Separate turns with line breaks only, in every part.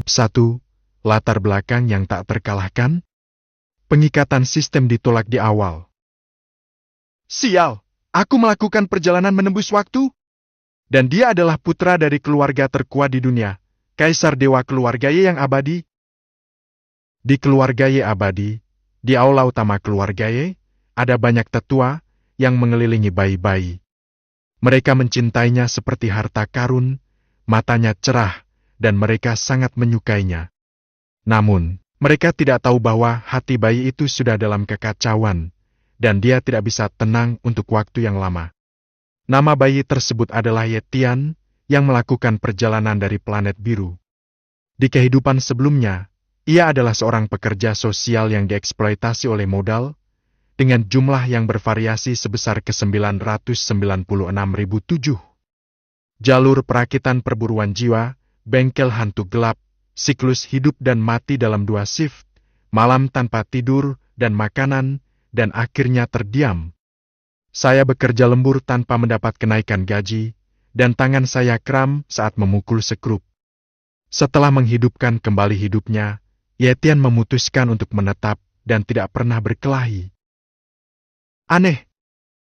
1. Latar belakang yang tak terkalahkan. Pengikatan sistem ditolak di awal. Sial, aku melakukan perjalanan menembus waktu. Dan dia adalah putra dari keluarga terkuat di dunia, Kaisar Dewa Keluarga Ye yang abadi. Di keluarga Ye abadi, di aula utama keluarga Ye, ada banyak tetua yang mengelilingi bayi-bayi. Mereka mencintainya seperti harta karun, matanya cerah, dan mereka sangat menyukainya. Namun, mereka tidak tahu bahwa hati bayi itu sudah dalam kekacauan, dan dia tidak bisa tenang untuk waktu yang lama. Nama bayi tersebut adalah Ye Tian, yang melakukan perjalanan dari planet biru. Di kehidupan sebelumnya, ia adalah seorang pekerja sosial yang dieksploitasi oleh modal, dengan jumlah yang bervariasi sebesar ke-996.007. Jalur perakitan perburuan jiwa, bengkel hantu gelap, siklus hidup dan mati dalam 2 shift, malam tanpa tidur dan makanan, dan akhirnya terdiam. Saya bekerja lembur tanpa mendapat kenaikan gaji, dan tangan saya kram saat memukul sekrup. Setelah menghidupkan kembali hidupnya, Ye Tian memutuskan untuk menetap dan tidak pernah berkelahi. Aneh.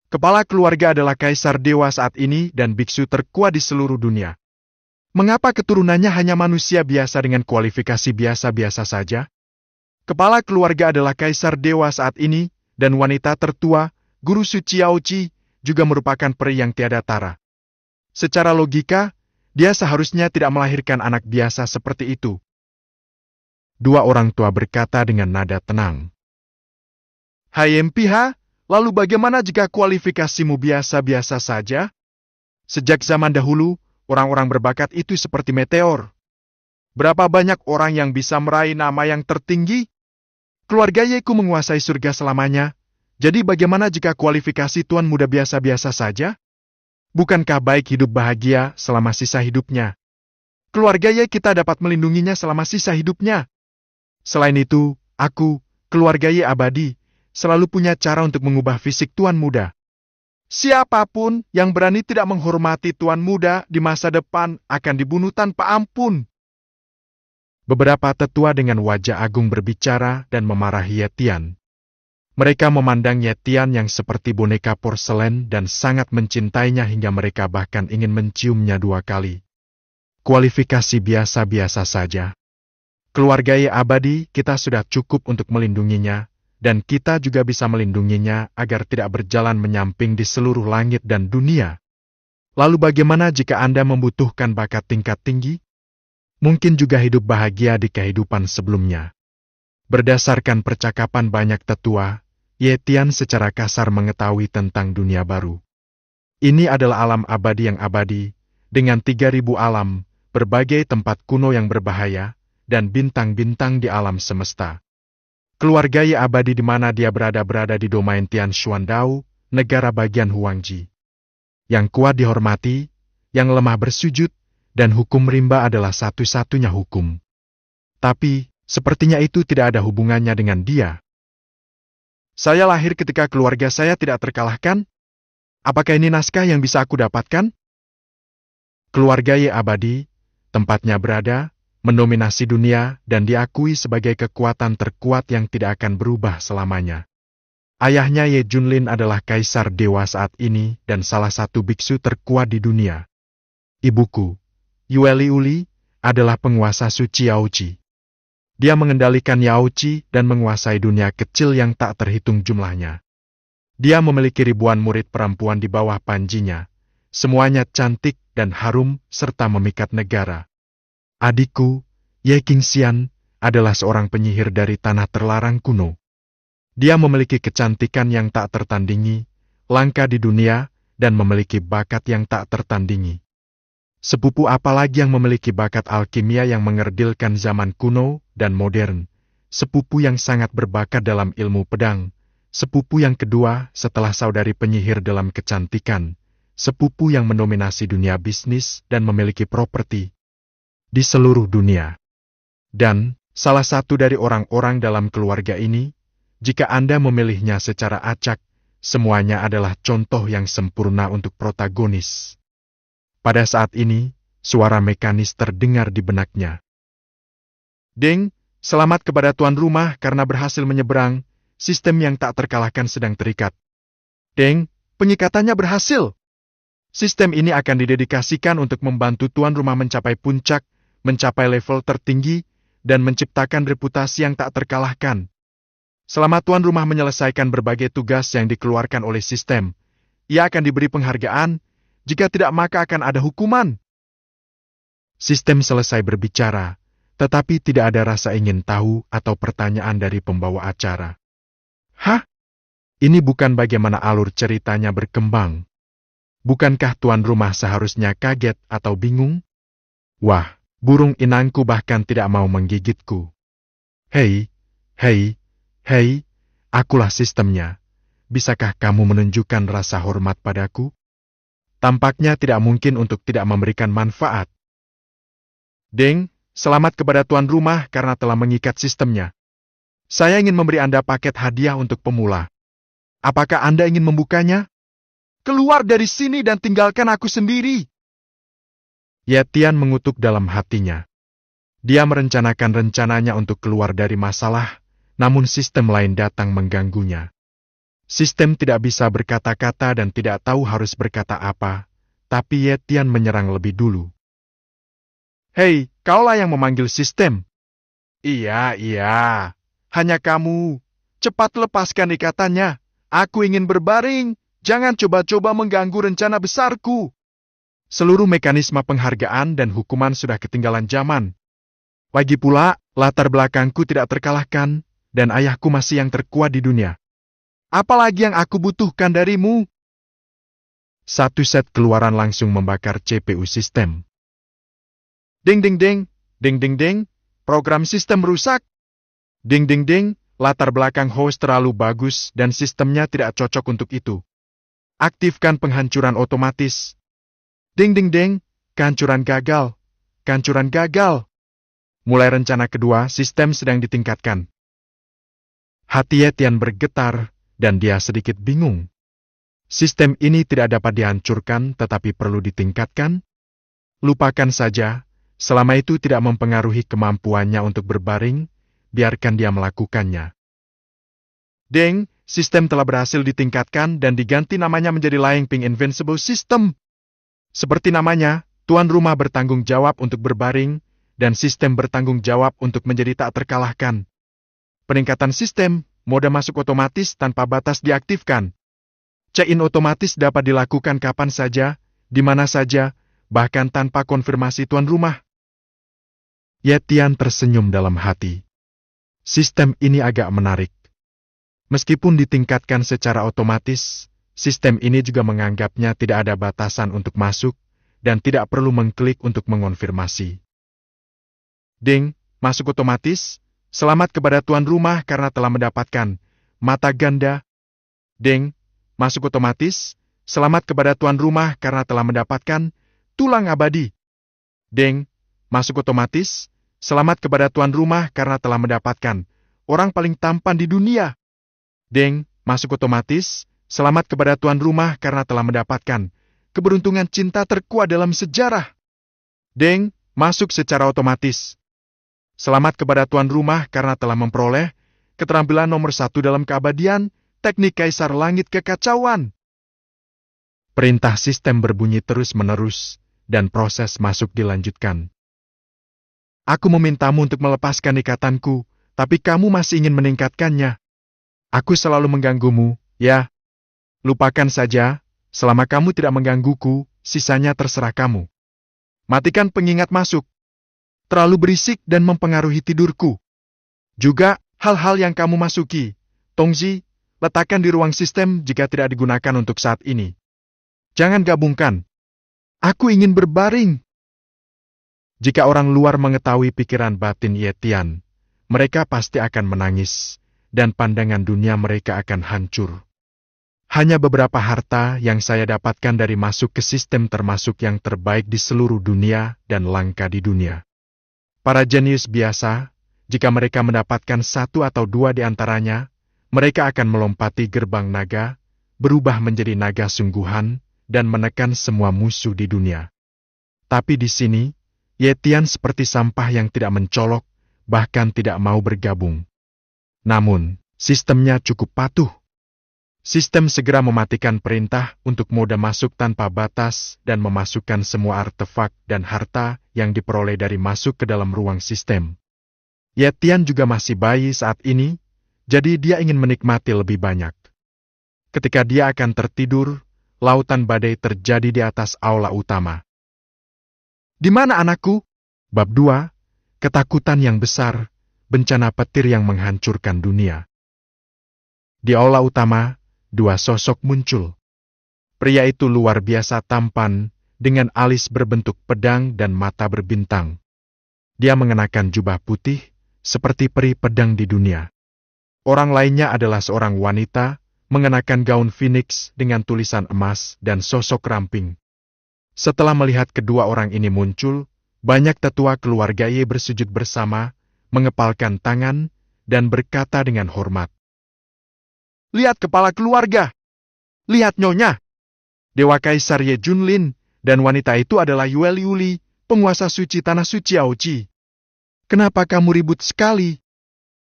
Kepala keluarga adalah kaisar dewa saat ini dan biksu terkuat di seluruh dunia. Mengapa keturunannya hanya manusia biasa dengan kualifikasi biasa-biasa saja? Kepala keluarga adalah kaisar dewa saat ini, dan wanita tertua, Guru Suci Yaoci, juga merupakan peri yang tiada tara. Secara logika, dia seharusnya tidak melahirkan anak biasa seperti itu. 2 orang tua berkata dengan nada tenang. Hai MPH, lalu bagaimana jika kualifikasimu biasa-biasa saja? Sejak zaman dahulu, orang-orang berbakat itu seperti meteor. Berapa banyak orang yang bisa meraih nama yang tertinggi? Keluarga Yeku menguasai surga selamanya. Jadi bagaimana jika kualifikasi tuan muda biasa-biasa saja? Bukankah baik hidup bahagia selama sisa hidupnya? Keluarga Ye kita dapat melindunginya selama sisa hidupnya. Selain itu, aku, keluarga Ye abadi, selalu punya cara untuk mengubah fisik tuan muda. Siapapun yang berani tidak menghormati tuan muda di masa depan akan dibunuh tanpa ampun. Beberapa tetua dengan wajah agung berbicara dan memarahi Ye Tian. Mereka memandang Ye Tian yang seperti boneka porselen dan sangat mencintainya hingga mereka bahkan ingin menciumnya 2 kali. Kualifikasi biasa-biasa saja. Keluarga Ye abadi, kita sudah cukup untuk melindunginya, dan kita juga bisa melindunginya agar tidak berjalan menyamping di seluruh langit dan dunia. Lalu bagaimana jika Anda membutuhkan bakat tingkat tinggi? Mungkin juga hidup bahagia di kehidupan sebelumnya. Berdasarkan percakapan banyak tetua, Ye Tian secara kasar mengetahui tentang dunia baru. Ini adalah alam abadi yang abadi, dengan 3.000 alam, berbagai tempat kuno yang berbahaya, dan bintang-bintang di alam semesta. Keluarga Ye abadi di mana dia berada di domain Tian Xuandao, negara bagian Huangji. Yang kuat dihormati, yang lemah bersujud, dan hukum rimba adalah satu-satunya hukum. Tapi, sepertinya itu tidak ada hubungannya dengan dia. Saya lahir ketika keluarga saya tidak terkalahkan? Apakah ini naskah yang bisa aku dapatkan? Keluarga Ye abadi, tempatnya berada, mendominasi dunia dan diakui sebagai kekuatan terkuat yang tidak akan berubah selamanya. Ayahnya Ye Junlin adalah kaisar dewa saat ini dan salah satu biksu terkuat di dunia. Ibuku, Yue Liuli, adalah penguasa suci Yaoci. Dia mengendalikan Yaoci dan menguasai dunia kecil yang tak terhitung jumlahnya. Dia memiliki ribuan murid perempuan di bawah panjinya. Semuanya cantik dan harum serta memikat negara. Adikku, Ye Qingxian, adalah seorang penyihir dari tanah terlarang kuno. Dia memiliki kecantikan yang tak tertandingi, langka di dunia, dan memiliki bakat yang tak tertandingi. Sepupu apalagi yang memiliki bakat alkimia yang mengerdilkan zaman kuno dan modern, sepupu yang sangat berbakat dalam ilmu pedang, sepupu yang kedua setelah saudari penyihir dalam kecantikan, sepupu yang mendominasi dunia bisnis dan memiliki properti di seluruh dunia. Dan, salah satu dari orang-orang dalam keluarga ini, jika Anda memilihnya secara acak, semuanya adalah contoh yang sempurna untuk protagonis. Pada saat ini, suara mekanis terdengar di benaknya. Deng, selamat kepada tuan rumah karena berhasil menyeberang, sistem yang tak terkalahkan sedang terikat. Deng, pengikatannya berhasil. Sistem ini akan didedikasikan untuk membantu tuan rumah mencapai puncak, mencapai level tertinggi, dan menciptakan reputasi yang tak terkalahkan. Selama tuan rumah menyelesaikan berbagai tugas yang dikeluarkan oleh sistem, ia akan diberi penghargaan, jika tidak maka akan ada hukuman. Sistem selesai berbicara, tetapi tidak ada rasa ingin tahu atau pertanyaan dari pembawa acara. Hah? Ini bukan bagaimana alur ceritanya berkembang. Bukankah tuan rumah seharusnya kaget atau bingung? Wah, burung inangku bahkan tidak mau menggigitku. Hei, akulah sistemnya. Bisakah kamu menunjukkan rasa hormat padaku? Tampaknya tidak mungkin untuk tidak memberikan manfaat. Deng, selamat kepada tuan rumah karena telah mengikat sistemnya. Saya ingin memberi Anda paket hadiah untuk pemula. Apakah Anda ingin membukanya? Keluar dari sini dan tinggalkan aku sendiri. Ye Tian mengutuk dalam hatinya. Dia merencanakan rencananya untuk keluar dari masalah, namun sistem lain datang mengganggunya. Sistem tidak bisa berkata-kata dan tidak tahu harus berkata apa, tapi Ye Tian menyerang lebih dulu. Hei, kaulah yang memanggil sistem. Iya, hanya kamu. Cepat lepaskan ikatannya. Aku ingin berbaring. Jangan coba-coba mengganggu rencana besarku. Seluruh mekanisme penghargaan dan hukuman sudah ketinggalan zaman. Lagi pula, latar belakangku tidak terkalahkan, dan ayahku masih yang terkuat di dunia. Apalagi yang aku butuhkan darimu? Satu set keluaran langsung membakar CPU sistem. Ding ding ding, ding ding ding, program sistem rusak. Ding ding ding, latar belakang host terlalu bagus dan sistemnya tidak cocok untuk itu. Aktifkan penghancuran otomatis. Ding ding ding, kehancuran gagal. Kehancuran gagal. Mulai rencana kedua, sistem sedang ditingkatkan. Hati Ye Tian bergetar, dan dia sedikit bingung. Sistem ini tidak dapat dihancurkan tetapi perlu ditingkatkan? Lupakan saja, selama itu tidak mempengaruhi kemampuannya untuk berbaring, biarkan dia melakukannya. Deng, sistem telah berhasil ditingkatkan dan diganti namanya menjadi Lying Ping Invincible System. Seperti namanya, tuan rumah bertanggung jawab untuk berbaring, dan sistem bertanggung jawab untuk menjadi tak terkalahkan. Peningkatan sistem, mode masuk otomatis tanpa batas diaktifkan. Check-in otomatis dapat dilakukan kapan saja, di mana saja, bahkan tanpa konfirmasi tuan rumah. Ye Tian tersenyum dalam hati. Sistem ini agak menarik. Meskipun ditingkatkan secara otomatis, sistem ini juga menganggapnya tidak ada batasan untuk masuk, dan tidak perlu mengklik untuk mengonfirmasi. Ding, masuk otomatis, selamat kepada tuan rumah karena telah mendapatkan mata ganda. Ding, masuk otomatis, selamat kepada tuan rumah karena telah mendapatkan tulang abadi. Ding, masuk otomatis, selamat kepada tuan rumah karena telah mendapatkan orang paling tampan di dunia. Deng, masuk otomatis, selamat kepada tuan rumah karena telah mendapatkan keberuntungan cinta terkuat dalam sejarah. Deng, masuk secara otomatis. Selamat kepada tuan rumah karena telah memperoleh keterampilan nomor 1 dalam keabadian, teknik kaisar langit kekacauan. Perintah sistem berbunyi terus-menerus, dan proses masuk dilanjutkan. Aku memintamu untuk melepaskan ikatanku, tapi kamu masih ingin meningkatkannya. Aku selalu mengganggumu, ya. Lupakan saja, selama kamu tidak menggangguku, sisanya terserah kamu. Matikan pengingat masuk. Terlalu berisik dan mempengaruhi tidurku. Juga, hal-hal yang kamu masuki, Tongzi, letakkan di ruang sistem jika tidak digunakan untuk saat ini. Jangan gabungkan. Aku ingin berbaring. Jika orang luar mengetahui pikiran batin Ye Tian, mereka pasti akan menangis, dan pandangan dunia mereka akan hancur. Hanya beberapa harta yang saya dapatkan dari masuk ke sistem termasuk yang terbaik di seluruh dunia dan langka di dunia. Para jenius biasa, jika mereka mendapatkan 1 atau 2 di antaranya, mereka akan melompati gerbang naga, berubah menjadi naga sungguhan, dan menekan semua musuh di dunia. Tapi di sini, Ye Tian seperti sampah yang tidak mencolok, bahkan tidak mau bergabung. Namun, sistemnya cukup patuh. Sistem segera mematikan perintah untuk mode masuk tanpa batas dan memasukkan semua artefak dan harta yang diperoleh dari masuk ke dalam ruang sistem. Ye Tian juga masih bayi saat ini, jadi dia ingin menikmati lebih banyak. Ketika dia akan tertidur, lautan badai terjadi di atas aula utama. Di mana anakku? Bab 2, Ketakutan yang besar, bencana petir yang menghancurkan dunia. Di aula utama, dua sosok muncul. Pria itu luar biasa tampan, dengan alis berbentuk pedang dan mata berbintang. Dia mengenakan jubah putih, seperti peri pedang di dunia. Orang lainnya adalah seorang wanita, mengenakan gaun phoenix dengan tulisan emas dan sosok ramping. Setelah melihat kedua orang ini muncul, banyak tetua keluarga Ye bersujud bersama, mengepalkan tangan, dan berkata dengan hormat. Lihat kepala keluarga! Lihat nyonya! Dewa Kaisar Ye Junlin, dan wanita itu adalah Yue Liuli, penguasa suci tanah suci Aoji. Kenapa kamu ribut sekali?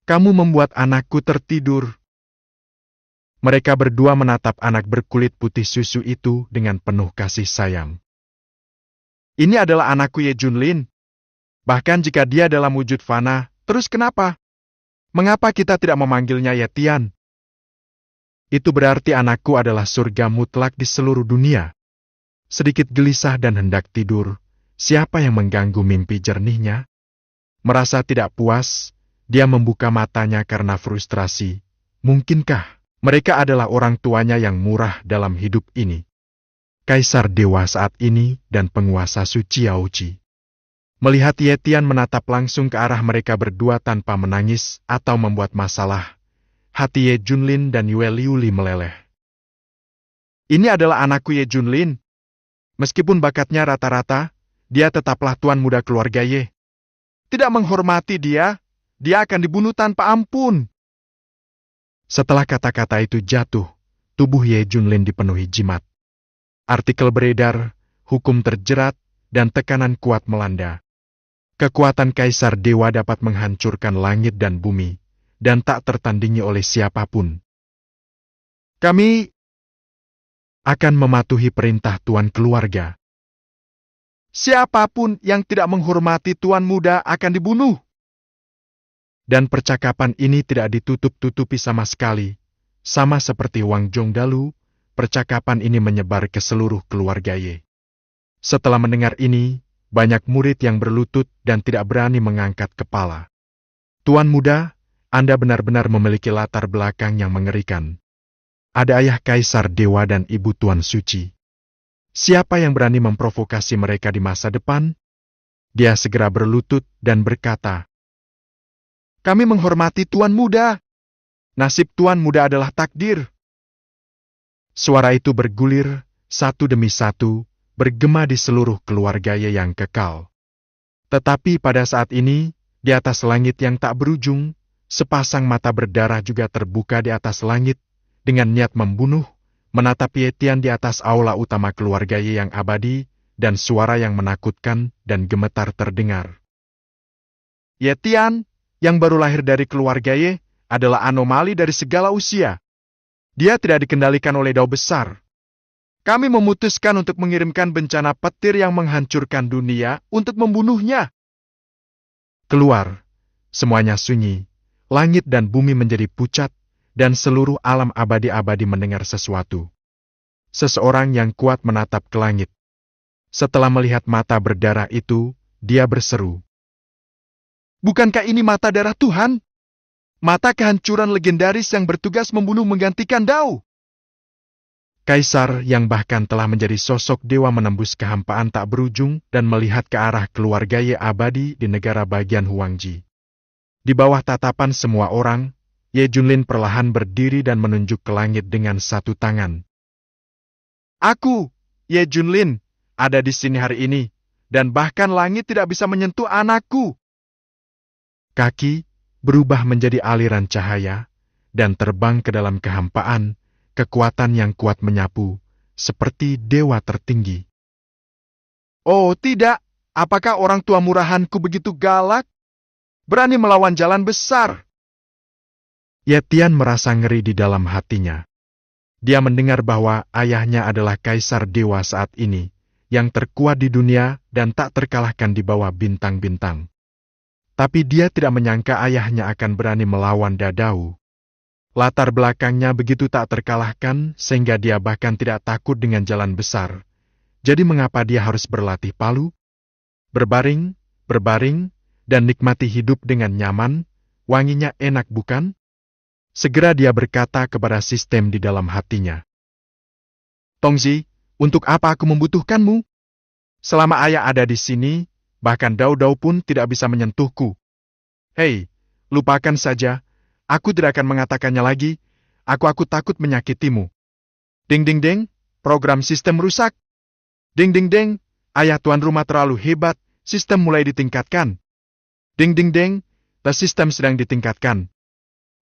Kamu membuat anakku tertidur. Mereka berdua menatap anak berkulit putih susu itu dengan penuh kasih sayang. Ini adalah anakku Ye Junlin. Bahkan jika dia dalam wujud fana, terus kenapa? Mengapa kita tidak memanggilnya Ye Tian? Itu berarti anakku adalah surga mutlak di seluruh dunia. Sedikit gelisah dan hendak tidur, siapa yang mengganggu mimpi jernihnya? Merasa tidak puas, dia membuka matanya karena frustrasi. Mungkinkah mereka adalah orang tuanya yang murah dalam hidup ini? Kaisar Dewa saat ini dan penguasa suci Aoji. Melihat Ye Tian menatap langsung ke arah mereka berdua tanpa menangis atau membuat masalah, hati Ye Junlin dan Yue Liuli meleleh. Ini adalah anakku Ye Junlin. Meskipun bakatnya rata-rata, dia tetaplah tuan muda keluarga Ye. Tidak menghormati dia, dia akan dibunuh tanpa ampun. Setelah kata-kata itu jatuh, tubuh Ye Junlin dipenuhi jimat. Artikel beredar, hukum terjerat, dan tekanan kuat melanda. Kekuatan Kaisar Dewa dapat menghancurkan langit dan bumi, dan tak tertandingi oleh siapapun. Kami akan mematuhi perintah tuan keluarga. Siapapun yang tidak menghormati tuan muda akan dibunuh. Dan percakapan ini tidak ditutup-tutupi sama sekali. Sama seperti Wang Zhongdalu, percakapan ini menyebar ke seluruh keluarga Ye. Setelah mendengar ini, banyak murid yang berlutut dan tidak berani mengangkat kepala. Tuan muda, Anda benar-benar memiliki latar belakang yang mengerikan. Ada ayah Kaisar Dewa dan ibu Tuan Suci. Siapa yang berani memprovokasi mereka di masa depan? Dia segera berlutut dan berkata, Kami menghormati Tuan muda. Nasib Tuan muda adalah takdir. Suara itu bergulir, satu demi satu, bergema di seluruh keluarga Ye yang kekal. Tetapi pada saat ini, di atas langit yang tak berujung, sepasang mata berdarah juga terbuka di atas langit, dengan niat membunuh, menatap Ye Tian di atas aula utama keluarga Ye yang abadi, dan suara yang menakutkan dan gemetar terdengar. Ye Tian, yang baru lahir dari keluarga Ye, adalah anomali dari segala usia. Dia tidak dikendalikan oleh dao besar. Kami memutuskan untuk mengirimkan bencana petir yang menghancurkan dunia untuk membunuhnya. Keluar, semuanya sunyi, langit dan bumi menjadi pucat, dan seluruh alam abadi-abadi mendengar sesuatu. Seseorang yang kuat menatap ke langit. Setelah melihat mata berdarah itu, dia berseru. Bukankah ini mata darah Tuhan? Mata kehancuran legendaris yang bertugas membunuh menggantikan Dao. Kaisar yang bahkan telah menjadi sosok dewa menembus kehampaan tak berujung dan melihat ke arah keluarga Ye abadi di negara bagian Huangji. Di bawah tatapan semua orang, Ye Junlin perlahan berdiri dan menunjuk ke langit dengan satu tangan. Aku, Ye Junlin, ada di sini hari ini, dan bahkan langit tidak bisa menyentuh anakku. Kaki berubah menjadi aliran cahaya, dan terbang ke dalam kehampaan, kekuatan yang kuat menyapu, seperti dewa tertinggi. Oh tidak, apakah orang tua murahanku begitu galak? Berani melawan jalan besar. Ye Tian merasa ngeri di dalam hatinya. Dia mendengar bahwa ayahnya adalah kaisar dewa saat ini, yang terkuat di dunia dan tak terkalahkan di bawah bintang-bintang. Tapi dia tidak menyangka ayahnya akan berani melawan Dadau. Latar belakangnya begitu tak terkalahkan sehingga dia bahkan tidak takut dengan jalan besar. Jadi mengapa dia harus berlatih palu? Berbaring, dan nikmati hidup dengan nyaman, wanginya enak bukan? Segera dia berkata kepada sistem di dalam hatinya. Tongzi, untuk apa aku membutuhkanmu? Selama ayah ada di sini, bahkan Dau-Dau pun tidak bisa menyentuhku. Hei, lupakan saja, aku tidak akan mengatakannya lagi, aku takut menyakitimu. Ding ding ding, program sistem rusak. Ding ding ding, ayah tuan rumah terlalu hebat, sistem mulai ditingkatkan. Ding ding ding, tes sistem sedang ditingkatkan.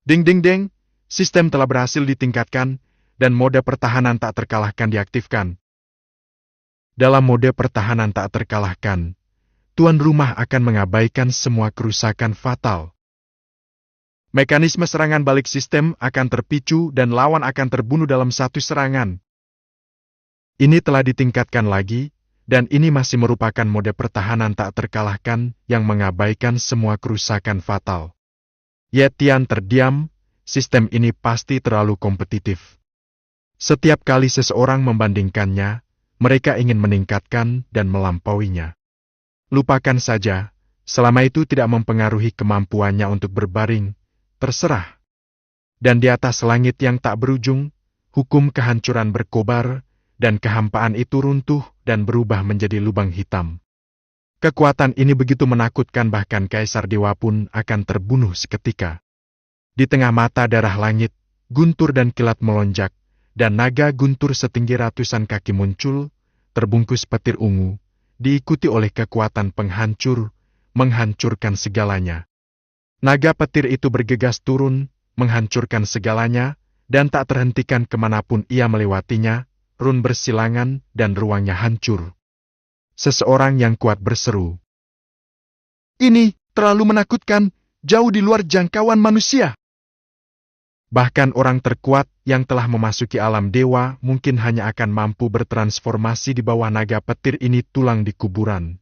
Ding ding ding, sistem telah berhasil ditingkatkan, dan mode pertahanan tak terkalahkan diaktifkan. Dalam mode pertahanan tak terkalahkan, tuan rumah akan mengabaikan semua kerusakan fatal. Mekanisme serangan balik sistem akan terpicu dan lawan akan terbunuh dalam satu serangan. Ini telah ditingkatkan lagi, dan ini masih merupakan mode pertahanan tak terkalahkan yang mengabaikan semua kerusakan fatal. Ye Tian terdiam, sistem ini pasti terlalu kompetitif. Setiap kali seseorang membandingkannya, mereka ingin meningkatkan dan melampauinya. Lupakan saja, selama itu tidak mempengaruhi kemampuannya untuk berbaring, terserah. Dan di atas langit yang tak berujung, hukum kehancuran berkobar, dan kehampaan itu runtuh dan berubah menjadi lubang hitam. Kekuatan ini begitu menakutkan bahkan Kaisar Dewa pun akan terbunuh seketika. Di tengah mata darah langit, guntur dan kilat melonjak, dan naga guntur setinggi ratusan kaki muncul, terbungkus petir ungu, diikuti oleh kekuatan penghancur, menghancurkan segalanya. Naga petir itu bergegas turun, menghancurkan segalanya, dan tak terhentikan kemanapun ia melewatinya, run bersilangan dan ruangnya hancur. Seseorang yang kuat berseru. Ini terlalu menakutkan, jauh di luar jangkauan manusia. Bahkan orang terkuat yang telah memasuki alam dewa mungkin hanya akan mampu bertransformasi di bawah naga petir ini tulang di kuburan.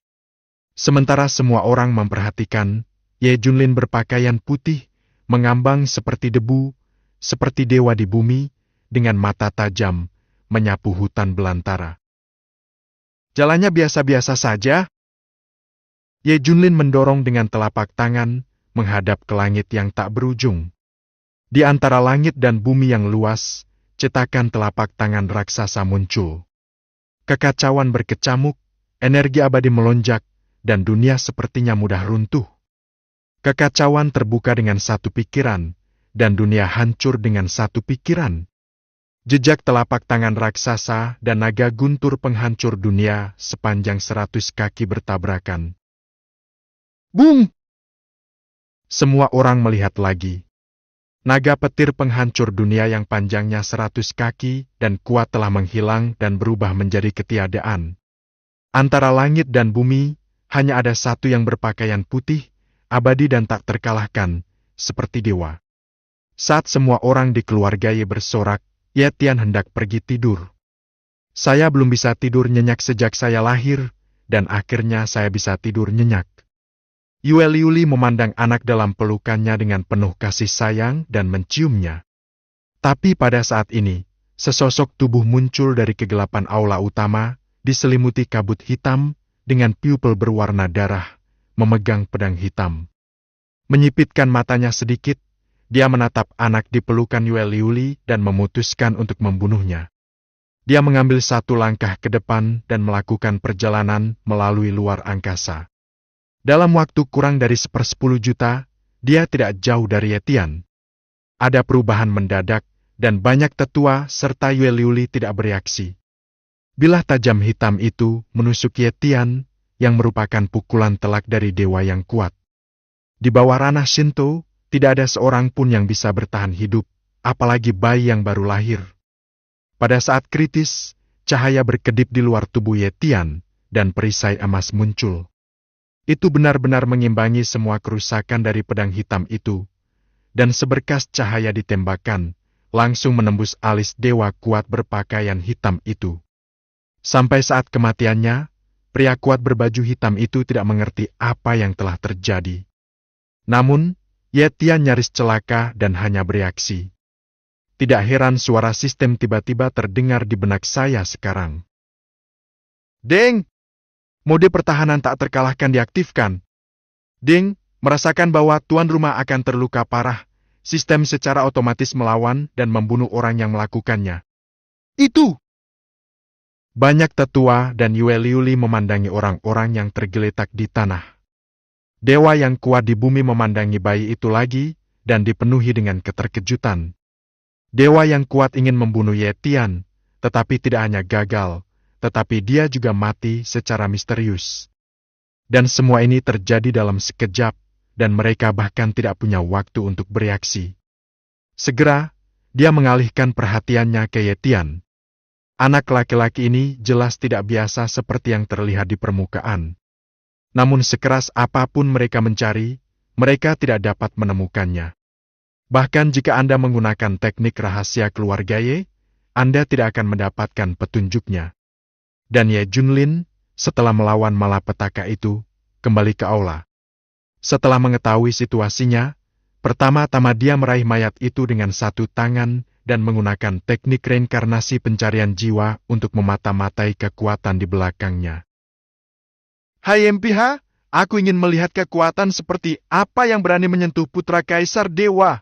Sementara semua orang memperhatikan, Ye Junlin berpakaian putih, mengambang seperti debu, seperti dewa di bumi, dengan mata tajam, menyapu hutan belantara. Jalannya biasa-biasa saja. Ye Junlin mendorong dengan telapak tangan, menghadap ke langit yang tak berujung. Di antara langit dan bumi yang luas, cetakan telapak tangan raksasa muncul. Kekacauan berkecamuk, energi abadi melonjak, dan dunia sepertinya mudah runtuh. Kekacauan terbuka dengan satu pikiran, dan dunia hancur dengan satu pikiran. Jejak telapak tangan raksasa dan naga guntur penghancur dunia sepanjang 100 kaki bertabrakan. Bung! Semua orang melihat lagi. Naga petir penghancur dunia yang panjangnya 100 kaki dan kuat telah menghilang dan berubah menjadi ketiadaan. Antara langit dan bumi, hanya ada satu yang berpakaian putih, abadi dan tak terkalahkan, seperti dewa. Saat semua orang di keluarga Ye bersorak, Ye Tian hendak pergi tidur. Saya belum bisa tidur nyenyak sejak saya lahir, dan akhirnya saya bisa tidur nyenyak. Yue Liuli memandang anak dalam pelukannya dengan penuh kasih sayang dan menciumnya. Tapi pada saat ini, sesosok tubuh muncul dari kegelapan aula utama, diselimuti kabut hitam, dengan pupil berwarna darah, memegang pedang hitam. Menyipitkan matanya sedikit, dia menatap anak di pelukan Yue Liuli dan memutuskan untuk membunuhnya. Dia mengambil satu langkah ke depan dan melakukan perjalanan melalui luar angkasa. Dalam waktu kurang dari 1/10 juta, dia tidak jauh dari Ye Tian. Ada perubahan mendadak, dan banyak tetua serta Yue Liuli tidak bereaksi. Bilah tajam hitam itu menusuk Ye Tian, yang merupakan pukulan telak dari dewa yang kuat. Di bawah ranah Shinto, tidak ada seorang pun yang bisa bertahan hidup, apalagi bayi yang baru lahir. Pada saat kritis, cahaya berkedip di luar tubuh Ye Tian, dan perisai emas muncul. Itu benar-benar mengimbangi semua kerusakan dari pedang hitam itu, dan seberkas cahaya ditembakkan, langsung menembus alis dewa kuat berpakaian hitam itu. Sampai saat kematiannya, pria kuat berbaju hitam itu tidak mengerti apa yang telah terjadi. Namun, Ye Tian nyaris celaka dan hanya bereaksi. Tidak heran suara sistem tiba-tiba terdengar di benak saya sekarang. Deng! Mode pertahanan tak terkalahkan diaktifkan. Deng, merasakan bahwa tuan rumah akan terluka parah. Sistem secara otomatis melawan dan membunuh orang yang melakukannya. Itu! Banyak tetua dan Yue Liuli memandangi orang-orang yang tergeletak di tanah. Dewa yang kuat di bumi memandangi bayi itu lagi, dan dipenuhi dengan keterkejutan. Dewa yang kuat ingin membunuh Ye Tian, tetapi tidak hanya gagal, tetapi dia juga mati secara misterius. Dan semua ini terjadi dalam sekejap, dan mereka bahkan tidak punya waktu untuk bereaksi. Segera, dia mengalihkan perhatiannya ke Ye Tian. Anak laki-laki ini jelas tidak biasa seperti yang terlihat di permukaan. Namun sekeras apapun mereka mencari, mereka tidak dapat menemukannya. Bahkan jika Anda menggunakan teknik rahasia keluarga Ye, Anda tidak akan mendapatkan petunjuknya. Dan Ye Junlin, setelah melawan malapetaka itu, kembali ke aula. Setelah mengetahui situasinya, pertama-tama dia meraih mayat itu dengan satu tangan dan menggunakan teknik reinkarnasi pencarian jiwa untuk memata-matai kekuatan di belakangnya. Hai MPH, aku ingin melihat kekuatan seperti apa yang berani menyentuh putra Kaisar Dewa.